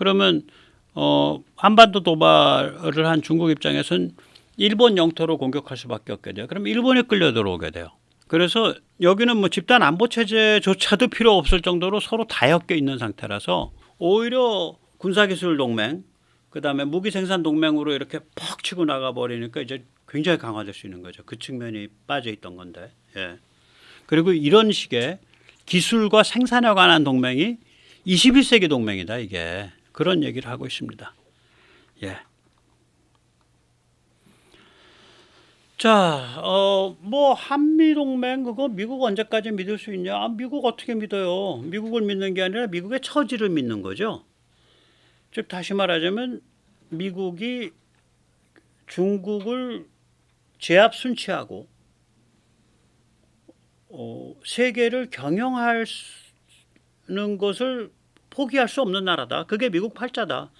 그러면 한반도 도발을 한 중국 입장에서는 일본 영토로 공격할 수밖에 없게 돼요. 그럼 일본에 끌려 들어오게 돼요. 그래서 여기는 뭐 집단 안보 체제조차도 필요 없을 정도로 서로 다 엮여 있는 상태라서 오히려 군사기술 동맹, 그다음에 무기 생산 동맹으로 이렇게 퍽 치고 나가 버리니까 이제 굉장히 강화될 수 있는 거죠. 그 측면이 빠져 있던 건데. 예. 그리고 이런 식의 기술과 생산에 관한 동맹이 21세기 동맹이다, 이게. 그런 얘기를 하고 있습니다. 예. 자, 뭐 한미동맹 그거 미국 언제까지 믿을 수 있냐? 미국 어떻게 믿어요? 미국을 믿는 게 아니라 미국의 처지를 믿는 거죠. 즉 다시 말하자면 미국이 중국을 제압 순치하고 세계를 경영하는 것을 포기할 수 없는 나라다. 그게 미국 팔자다.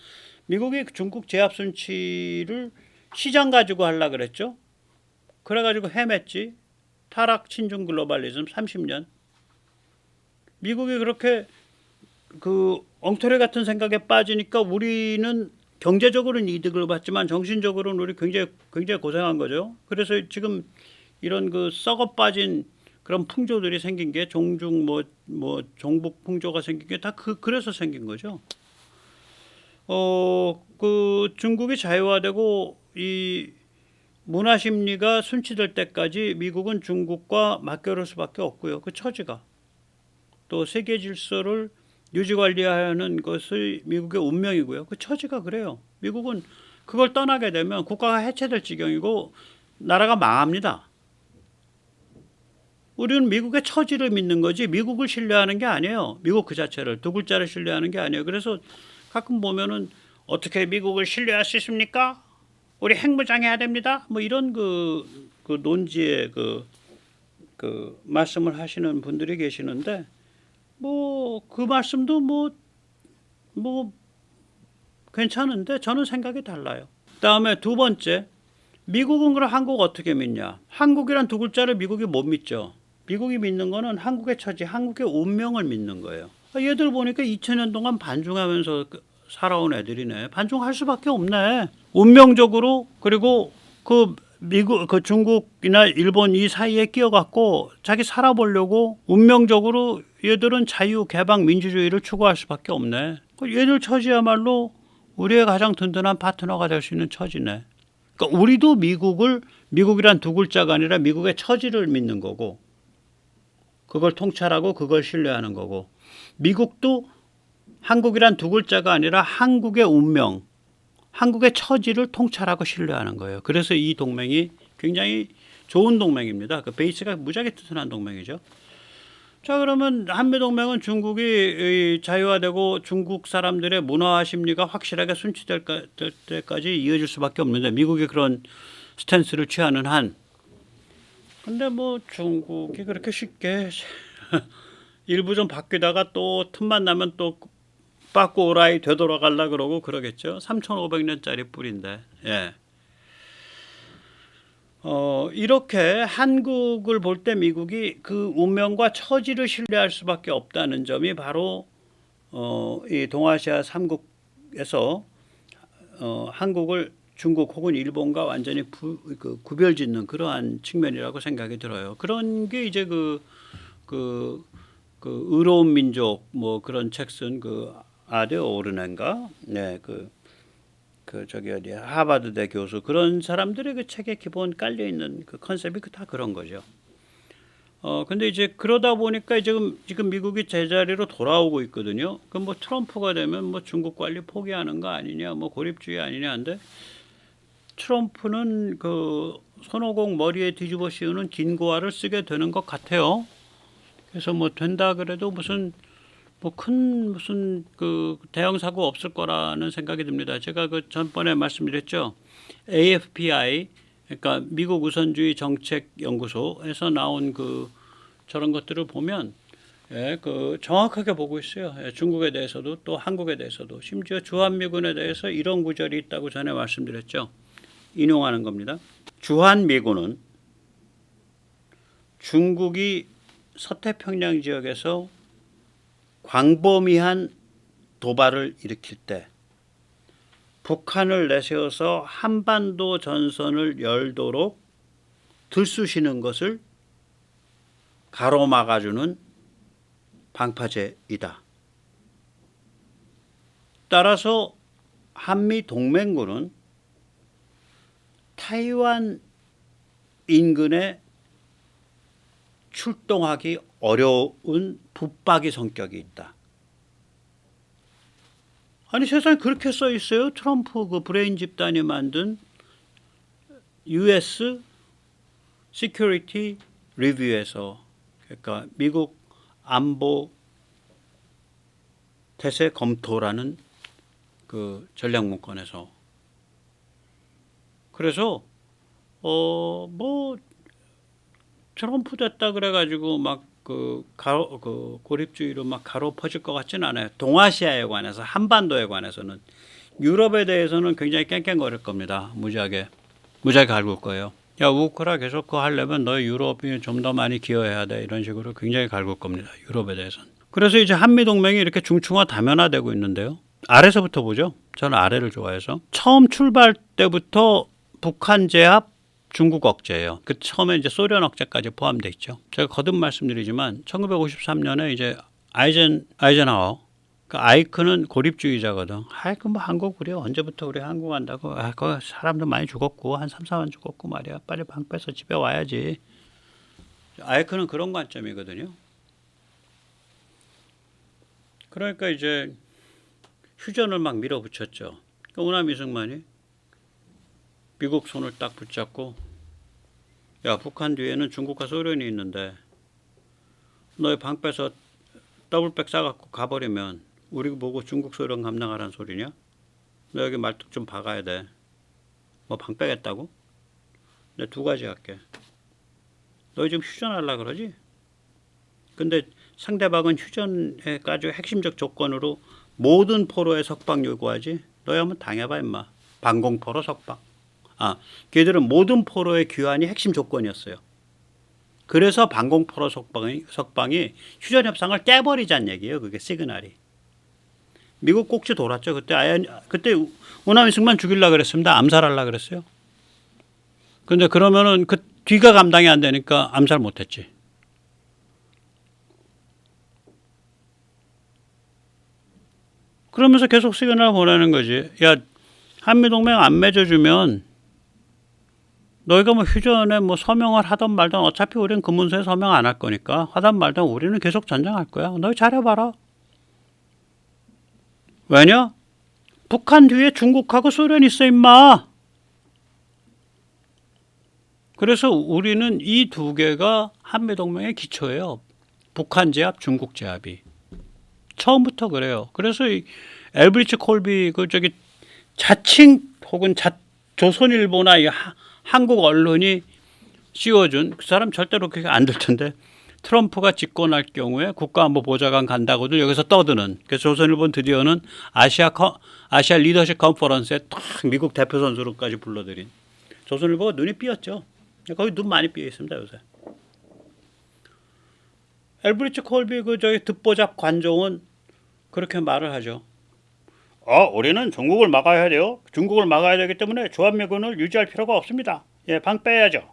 미국이 중국 제압 순치를 시장 가지고 하려고 그랬죠. 그래가지고 헤맸지. 타락 친중 글로벌리즘 30년. 미국이 그렇게 그 엉터리 같은 생각에 빠지니까 우리는 경제적으로는 이득을 받지만 정신적으로는 우리 굉장히 고생한 거죠. 그래서 지금 이런 그 썩어 빠진 그런 풍조들이 생긴 게 종중 뭐 종북 풍조가 생긴 게 다 그래서 생긴 거죠. 그 중국이 자유화되고 이 문화 심리가 순치될 때까지 미국은 중국과 맞겨럴 수밖에 없고요. 그 처지가 또 세계 질서를 유지 관리하는 것이 미국의 운명이고요. 그 처지가 그래요. 미국은 그걸 떠나게 되면 국가가 해체될 지경이고 나라가 망합니다. 우리는 미국의 처지를 믿는 거지 미국을 신뢰하는 게 아니에요. 미국 그 자체를 두 글자를 신뢰하는 게 아니에요. 그래서 가끔 보면은 어떻게 미국을 신뢰할 수 있습니까? 우리 핵무장해야 됩니다. 뭐 이런 그 논지에 그 말씀을 하시는 분들이 계시는데 뭐 그 말씀도 뭐 괜찮은데 저는 생각이 달라요. 그다음에 두 번째, 미국은 그럼 한국 어떻게 믿냐? 한국이란 두 글자를 미국이 못 믿죠. 미국이 믿는 거는 한국의 처지, 한국의 운명을 믿는 거예요. 얘들 보니까 2000년 동안 반중하면서 살아온 애들이네. 반중할 수밖에 없네. 운명적으로 그리고 그 미국, 그 중국이나 일본 이 사이에 끼어갖고 자기 살아보려고 운명적으로 얘들은 자유, 개방, 민주주의를 추구할 수밖에 없네. 얘들 처지야말로 우리의 가장 든든한 파트너가 될 수 있는 처지네. 그러니까 우리도 미국이란 두 글자가 아니라 미국의 처지를 믿는 거고, 그걸 통찰하고 그걸 신뢰하는 거고, 미국도 한국이란 두 글자가 아니라 한국의 운명, 한국의 처지를 통찰하고 신뢰하는 거예요. 그래서 이 동맹이 굉장히 좋은 동맹입니다. 그 베이스가 무지하게 튼튼한 동맹이죠. 자, 그러면 한미동맹은 중국이 자유화되고 중국 사람들의 문화와 심리가 확실하게 순치될 때까지 이어질 수밖에 없는데 미국이 그런 스탠스를 취하는 한. 근데 뭐 중국이 그렇게 쉽게 일부 좀 바뀌다가 또 틈만 나면 또 빠꾸 오라이 되돌아가려 그러고 그러겠죠. 3,500년짜리 뿌리인데. 예. 이렇게 한국을 볼 때 미국이 그 운명과 처지를 신뢰할 수밖에 없다는 점이 바로 이 동아시아 3국에서 한국을 중국 혹은 일본과 완전히 구별짓는 그러한 측면이라고 생각이 들어요. 그런 게 이제 그 의로운 민족 뭐 그런 책 쓴 그 아데 오르넨가, 네, 저기 어디야, 하버드대 교수, 그런 사람들의 그 책에 기본 깔려 있는 그 컨셉이 다 그런 거죠. 근데 이제 그러다 보니까 지금 미국이 제자리로 돌아오고 있거든요. 그럼 뭐 트럼프가 되면 뭐 중국 관리 포기하는 거 아니냐, 뭐 고립주의 아니냐인데, 트럼프는 그 손오공 머리에 뒤집어 씌우는 긴고화를 쓰게 되는 것 같아요. 그래서 뭐 된다 그래도 무슨 그 대형 사고 없을 거라는 생각이 듭니다. 제가 그 전번에 말씀드렸죠. AFPI, 그러니까 미국 우선주의 정책 연구소에서 나온 그 저런 것들을 보면 그 정확하게 보고 있어요. 중국에 대해서도 또 한국에 대해서도 심지어 주한미군에 대해서 이런 구절이 있다고 전에 말씀드렸죠. 인용하는 겁니다. 주한미군은 중국이 서태평양 지역에서 광범위한 도발을 일으킬 때 북한을 내세워서 한반도 전선을 열도록 들쑤시는 것을 가로막아주는 방파제이다. 따라서 한미 동맹군은 타이완 인근에 출동하기 어려운 붙박이 성격이 있다. 아니 세상에 그렇게 써 있어요. 트럼프 그 브레인 집단이 만든 US Security Review에서, 그러니까 미국 안보 태세 검토라는 그 전략 문건에서. 그래서 뭐 트럼프 됐다 그래가지고 막 그 고립주의로 막 가로 퍼질 것 같지는 않아요. 동아시아에 관해서, 한반도에 관해서는. 유럽에 대해서는 굉장히 깽깽거릴 겁니다. 무지하게 갈굴 거예요. 야, 우크라 계속 그거 하려면 너 유럽이 좀 더 많이 기여해야 돼. 이런 식으로 굉장히 갈굴 겁니다. 유럽에 대해서는. 그래서 이제 한미동맹이 이렇게 중충화 다면화되고 있는데요. 아래서부터 보죠. 저는 아래를 좋아해서. 처음 출발 때부터 북한 제압, 중국 억제예요. 그 처음에 이제 소련 억제까지 포함되어 있죠. 제가 거듭 말씀드리지만 1953년에 이제 아이젠하워, 그 아이크는 고립주의자거든. 그 뭐 한국 우리 언제부터 우리 한국 한다고. 그 사람도 많이 죽었고 한 3, 4만 죽었고 말이야. 빨리 방 빼서 집에 와야지. 아이크는 그런 관점이거든요. 그러니까 이제 휴전을 막 밀어붙였죠. 그러니까 우남 이승만이 미국 손을 딱 붙잡고, 야, 북한 뒤에는 중국과 소련이 있는데 너희 방 빼서 더블백 싸갖고 가버리면 우리 보고 중국 소련 감당하라는 소리냐? 너 여기 말뚝 좀 박아야 돼. 뭐 방 빼겠다고? 내가 두 가지 할게. 너희 지금 휴전하려고 그러지? 근데 상대방은 휴전에까지 핵심적 조건으로 모든 포로의 석방 요구하지? 너희 한번 당해봐 임마. 방공포로 석방. 걔들은 모든 포로의 귀환이 핵심 조건이었어요. 그래서 방공포로 석방이 휴전협상을 깨버리자는 얘기예요. 그게 시그널이. 미국 꼭지 돌았죠. 그때 우남 이승만 죽이려고 그랬습니다. 암살하려고 그랬어요. 근데 그러면은 그 뒤가 감당이 안 되니까 암살 못했지. 그러면서 계속 시그널 보내는 거지. 야, 한미동맹 안 맺어주면 너희가 뭐 휴전에 뭐 서명을 하던 말던 어차피 우리는 그 문서에 서명 안 할 거니까 하던 말던 우리는 계속 전쟁할 거야. 너희 잘해봐라. 왜냐? 북한 뒤에 중국하고 소련이 있어 임마. 그래서 우리는 이 두 개가 한미동맹의 기초예요. 북한 제압, 중국 제압이. 처음부터 그래요. 그래서 이 엘브리츠 콜비 자칭 혹은 조선일보나 한국 언론이 씌워준, 그 사람 절대로 그렇게 안 될 텐데, 트럼프가 집권할 경우에 국가안보보좌관 간다고들 여기서 떠드는. 그래서 조선일보는 드디어는 아시아 리더십 컨퍼런스에 딱 미국 대표 선수로까지 불러들인. 조선일보가 눈이 삐었죠. 거기 눈 많이 삐어 있습니다 요새. 엘브리츠 콜비 듣보잡 관종은 그렇게 말을 하죠. 우리는 중국을 막아야 돼요. 중국을 막아야 되기 때문에 주한미군을 유지할 필요가 없습니다. 예, 방 빼야죠.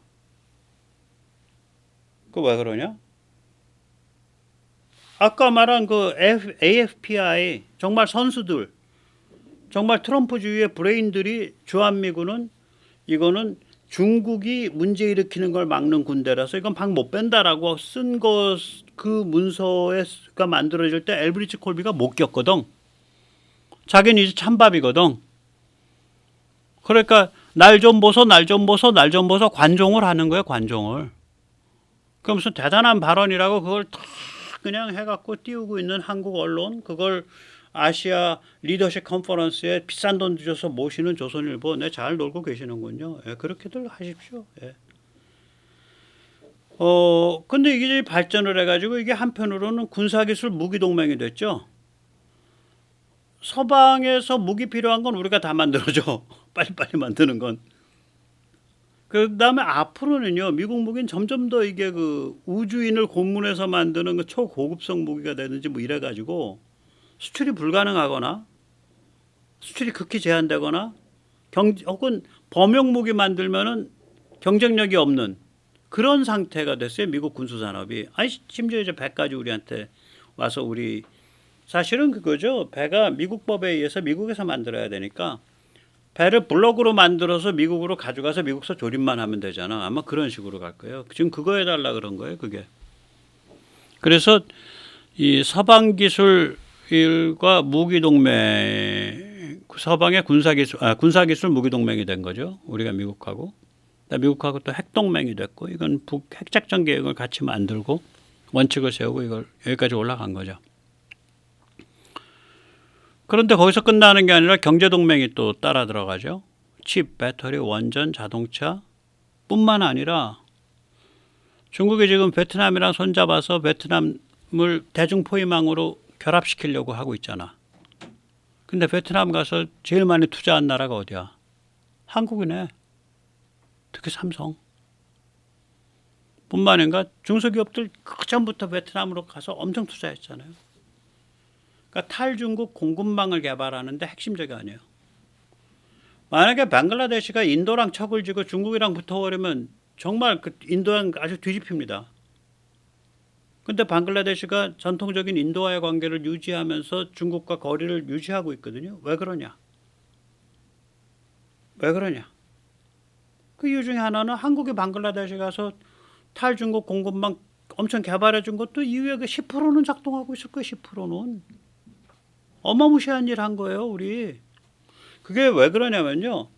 그 왜 그러냐? 아까 말한 그 AFPI 정말 선수들, 정말 트럼프주의의 브레인들이 주한미군은 이거는 중국이 문제 일으키는 걸 막는 군대라서 이건 방 못 뺀다라고 쓴 거, 그 문서가 만들어질 때 엘브리츠 콜비가 못 겪거든. 자기는 이제 찬밥이거든. 그러니까 날 좀 보소 관종을 하는 거예요. 관종을. 그 무슨 대단한 발언이라고 그걸 다 그냥 해갖고 띄우고 있는 한국 언론, 그걸 아시아 리더십 컨퍼런스에 비싼 돈 주셔서 모시는 조선일보, 잘 놀고 계시는군요. 예, 그렇게들 하십시오. 예. 근데 이게 발전을 해가지고 이게 한편으로는 군사기술 무기동맹이 됐죠. 서방에서 무기 필요한 건 우리가 다 만들어줘. 빨리빨리 만드는 건. 그 다음에 앞으로는요, 미국 무기는 점점 더 이게 그 우주인을 고문해서 만드는 그 초고급성 무기가 되는지 뭐 이래가지고 수출이 불가능하거나 수출이 극히 제한되거나 혹은 범용 무기 만들면은 경쟁력이 없는 그런 상태가 됐어요. 미국 군수산업이. 아니 심지어 이제 배까지 우리한테 와서 우리 사실은 그거죠. 배가 미국 법에 의해서 미국에서 만들어야 되니까 배를 블럭으로 만들어서 미국으로 가져가서 미국에서 조립만 하면 되잖아. 아마 그런 식으로 갈 거예요. 지금 그거 해달라 그런 거예요. 그게. 그래서 이 서방 기술과 무기 동맹, 서방의 군사 기술 무기 동맹이 된 거죠. 우리가 미국하고. 미국하고 또 핵 동맹이 됐고, 이건 북 핵작전 계획을 같이 만들고 원칙을 세우고 이걸 여기까지 올라간 거죠. 그런데 거기서 끝나는 게 아니라 경제 동맹이 또 따라 들어가죠. 칩, 배터리, 원전, 자동차 뿐만 아니라 중국이 지금 베트남이랑 손잡아서 베트남을 대중포위망으로 결합시키려고 하고 있잖아. 근데 베트남 가서 제일 많이 투자한 나라가 어디야? 한국이네. 특히 삼성. 뿐만 아니라 중소기업들 그전부터 베트남으로 가서 엄청 투자했잖아요. 그러니까 탈중국 공급망을 개발하는데 핵심적이 아니에요. 만약에 방글라데시가 인도랑 척을 지고 중국이랑 붙어버리면 정말 그 인도양 아주 뒤집힙니다. 근데 방글라데시가 전통적인 인도와의 관계를 유지하면서 중국과 거리를 유지하고 있거든요. 왜 그러냐? 왜 그러냐? 그 이유 중에 하나는 한국이 방글라데시 가서 탈중국 공급망 엄청 개발해 준 것도 이후에 그 10%는 작동하고 있을 거예요. 10%는. 어마무시한 일 한 거예요, 우리. 그게 왜 그러냐면요.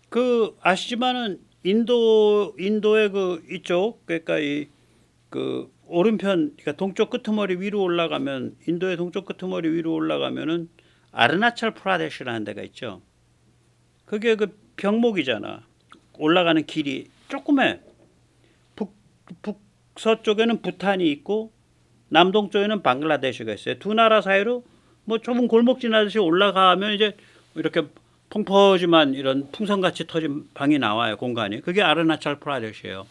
그 아시지만은 인도의 그 이쪽 그러니까 이 그 오른편 그러니까 동쪽 끄트머리 위로 올라가면 인도의 동쪽 끄트머리 위로 올라가면은 아르나찰 프라데시라는 데가 있죠. 그게 그 병목이잖아. 올라가는 길이 조그매. 북서쪽에는 부탄이 있고 남동쪽에는 방글라데시가 있어요. 두 나라 사이로 뭐 좁은 골목 지나듯이 올라가면 이제 이렇게 펑퍼짐한 이런 풍선같이 터진 방이 나와요. 공간이. 그게 아르나찰 프라데시예요.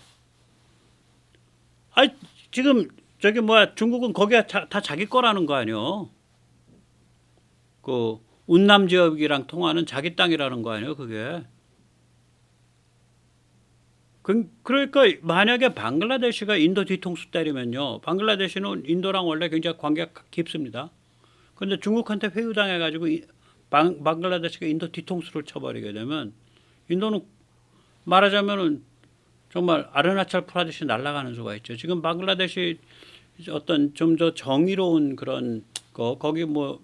아 지금 저기 뭐야 중국은 거기가 다 자기 거라는 거 아니요. 그 운남 지역이랑 통하는 자기 땅이라는 거 아니에요. 그게. 그러니까 만약에 방글라데시가 인도 뒤통수 때리면요. 방글라데시는 인도랑 원래 굉장히 관계가 깊습니다. 그런데 중국한테 회유당해가지고 방글라데시가 인도 뒤통수를 쳐버리게 되면 인도는 말하자면은 정말 아르나찰 프라데시 날아가는 수가 있죠. 지금 방글라데시 어떤 좀 더 정의로운 그런 거 거기 뭐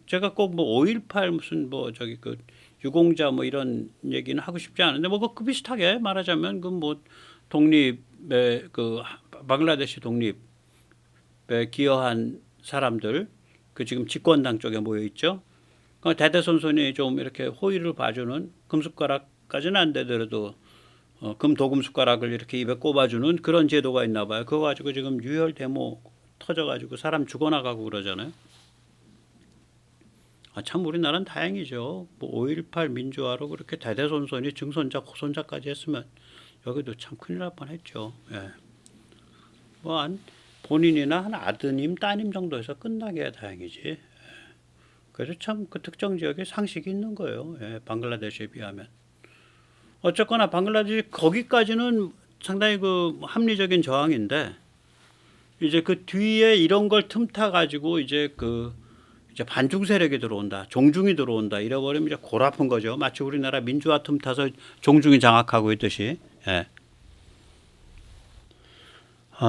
제가 꼭 뭐 5.18 무슨 뭐 저기 그 유공자 뭐 이런 얘기는 하고 싶지 않은데 뭐 그 비슷하게 말하자면 그 뭐 독립에 그 방글라데시 독립에 기여한 사람들 그 지금 집권당 쪽에 모여 있죠. 그 대대손손이 좀 이렇게 호의를 봐주는 금숟가락까지는 안 되더라도 금도금 숟가락을 이렇게 입에 꼽아주는 그런 제도가 있나 봐요. 그거 가지고 지금 유혈 데모 터져가지고 사람 죽어나가고 그러잖아요. 참 우리나라는 다행이죠. 뭐 5.18 민주화로 그렇게 대대손손이 증손자 고손자까지 했으면 여기도 참 큰일 날 뻔했죠. 예. 뭐 본인이나 한 아드님 따님 정도에서 끝나게 해야 다행이지. 예. 그래서 참 그 특정 지역에 상식이 있는 거예요. 예. 방글라데시에 비하면. 어쨌거나 방글라데시 거기까지는 상당히 그 합리적인 저항인데 이제 그 뒤에 이런 걸 틈타 가지고 이제 반중 세력이 들어온다, 종중이 들어온다 이래버리면 이제 골 아픈 거죠. 마치 우리나라 민주화 틈타서 종중이 장악하고 있듯이. 예.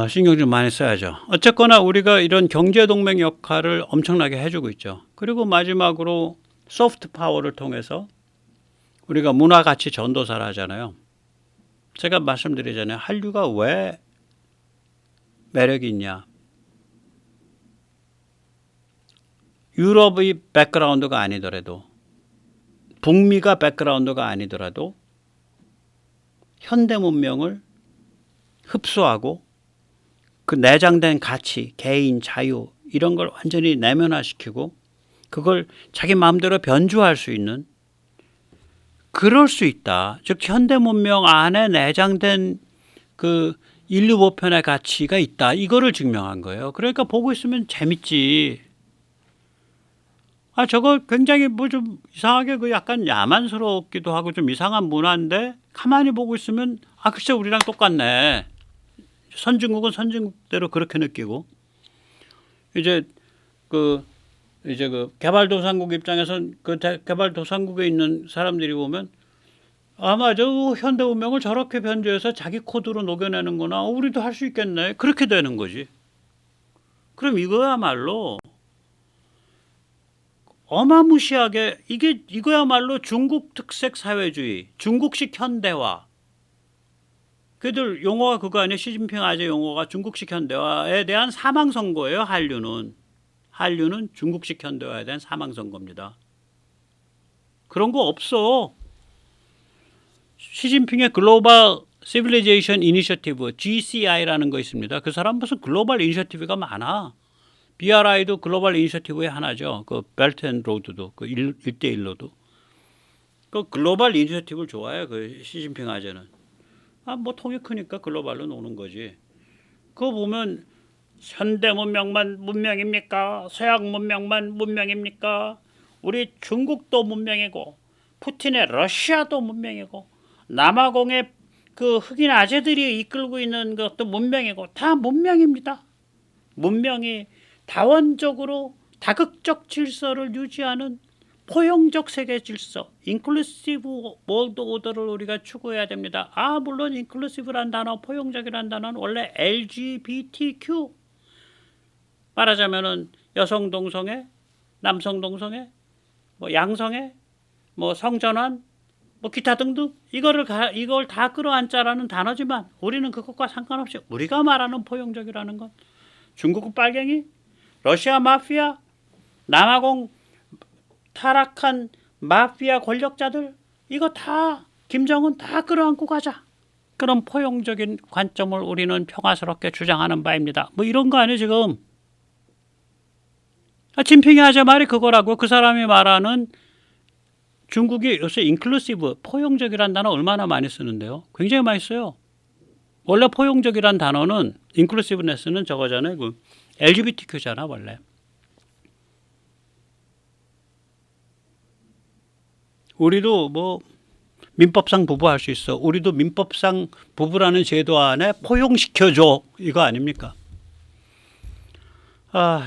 신경 좀 많이 써야죠. 어쨌거나 우리가 이런 경제 동맹 역할을 엄청나게 해주고 있죠. 그리고 마지막으로 소프트 파워를 통해서 우리가 문화 가치 전도사를 하잖아요. 제가 말씀드리잖아요. 한류가 왜 매력이 있냐. 유럽의 백그라운드가 아니더라도 북미가 백그라운드가 아니더라도 현대 문명을 흡수하고 그 내장된 가치, 개인, 자유 이런 걸 완전히 내면화시키고 그걸 자기 마음대로 변주할 수 있는 그럴 수 있다. 즉 현대 문명 안에 내장된 그 인류 보편의 가치가 있다. 이거를 증명한 거예요. 그러니까 보고 있으면 재밌지. 저거 굉장히 뭐 좀 이상하게 그 약간 야만스럽기도 하고 좀 이상한 문화인데 가만히 보고 있으면 글쎄 우리랑 똑같네. 선진국은 선진국대로 그렇게 느끼고 이제 그 개발도상국 입장에선 그 개발도상국에 있는 사람들이 보면 맞아 현대 문명을 저렇게 변조해서 자기 코드로 녹여내는구나. 우리도 할 수 있겠네. 그렇게 되는 거지. 그럼 이거야말로 어마무시하게 이거야말로 중국 특색 사회주의, 중국식 현대화. 그들 용어가 그거 아니에요? 시진핑 아재 용어가 중국식 현대화에 대한 사망 선고예요. 한류는 중국식 현대화에 대한 사망 선고입니다. 그런 거 없어. 시진핑의 글로벌 시빌리제이션 이니셔티브 GCI라는 거 있습니다. 그 사람 무슨 글로벌 이니셔티브가 많아. BRI도 글로벌 이니셔티브의 하나죠. 그 벨트 앤 로드도 그 1대1로도. 그 글로벌 이니셔티브를 좋아해. 그 시진핑 아재는. 뭐 통이 크니까 글로벌로 노는 거지. 그거 보면 현대 문명만 문명입니까? 서양 문명만 문명입니까? 우리 중국도 문명이고 푸틴의 러시아도 문명이고 남아공의 그 흑인 아재들이 이끌고 있는 것도 문명이고 다 문명입니다. 문명이 다원적으로 다극적 질서를 유지하는 포용적 세계 질서, 인클루시브 월드 오더를 우리가 추구해야 됩니다. 물론 인클루시브란 단어, 포용적이란 단어는 원래 LGBTQ 말하자면은 여성 동성애, 남성 동성애, 뭐 양성애, 뭐 성전환, 뭐 기타 등등 이걸 다 끌어안자라는 단어지만 우리는 그것과 상관없이 우리가 말하는 포용적이라는 건 중국 빨갱이, 러시아 마피아, 남아공 타락한 마피아 권력자들 이거 다 김정은 다 끌어안고 가자. 그런 포용적인 관점을 우리는 평화스럽게 주장하는 바입니다. 뭐 이런 거 아니에요 지금. 진핑이 아재 말이 그거라고. 그 사람이 말하는 중국이 요새 인클루시브 포용적이란 단어 얼마나 많이 쓰는데요. 굉장히 많이 써요. 원래 포용적이란 단어는 인클루시브네스는 저거잖아요. 그 LGBTQ잖아 원래. 우리도 뭐 민법상 부부할 수 있어. 우리도 민법상 부부라는 제도 안에 포용시켜줘. 이거 아닙니까?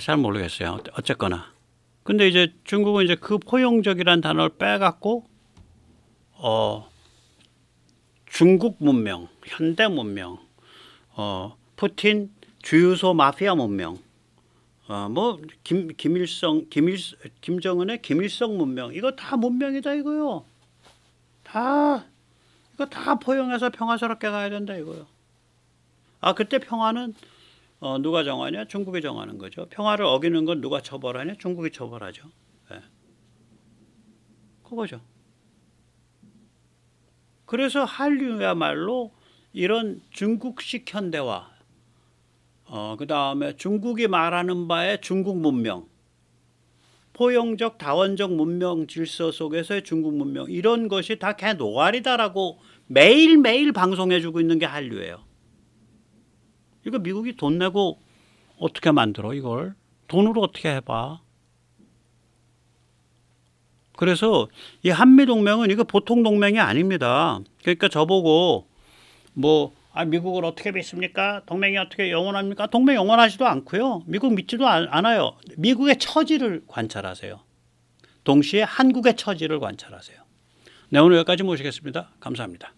잘 모르겠어요. 어쨌거나. 근데 이제 중국은 이제 그 포용적이란 단어를 빼갖고 중국 문명, 현대 문명, 푸틴 주유소 마피아 문명, 뭐 김정은의 김일성 문명 이거 다 문명이다 이거요. 이거 다 포용해서 평화스럽게 가야 된다 이거요. 그때 평화는 누가 정하냐? 중국이 정하는 거죠. 평화를 어기는 건 누가 처벌하냐? 중국이 처벌하죠. 네. 그거죠. 그래서 한류야말로 이런 중국식 현대화, 그 다음에 중국이 말하는 바의 중국 문명, 포용적 다원적 문명 질서 속에서의 중국 문명 이런 것이 다 개 노가리다라고 매일매일 방송해주고 있는 게 한류예요. 이거 미국이 돈 내고 어떻게 만들어 이걸? 돈으로 어떻게 해봐? 그래서 이 한미동맹은 이거 보통 동맹이 아닙니다. 그러니까 저보고 미국을 어떻게 믿습니까? 동맹이 어떻게 영원합니까? 동맹 영원하지도 않고요. 미국 믿지도 않아요. 미국의 처지를 관찰하세요. 동시에 한국의 처지를 관찰하세요. 네, 오늘 여기까지 모시겠습니다. 감사합니다.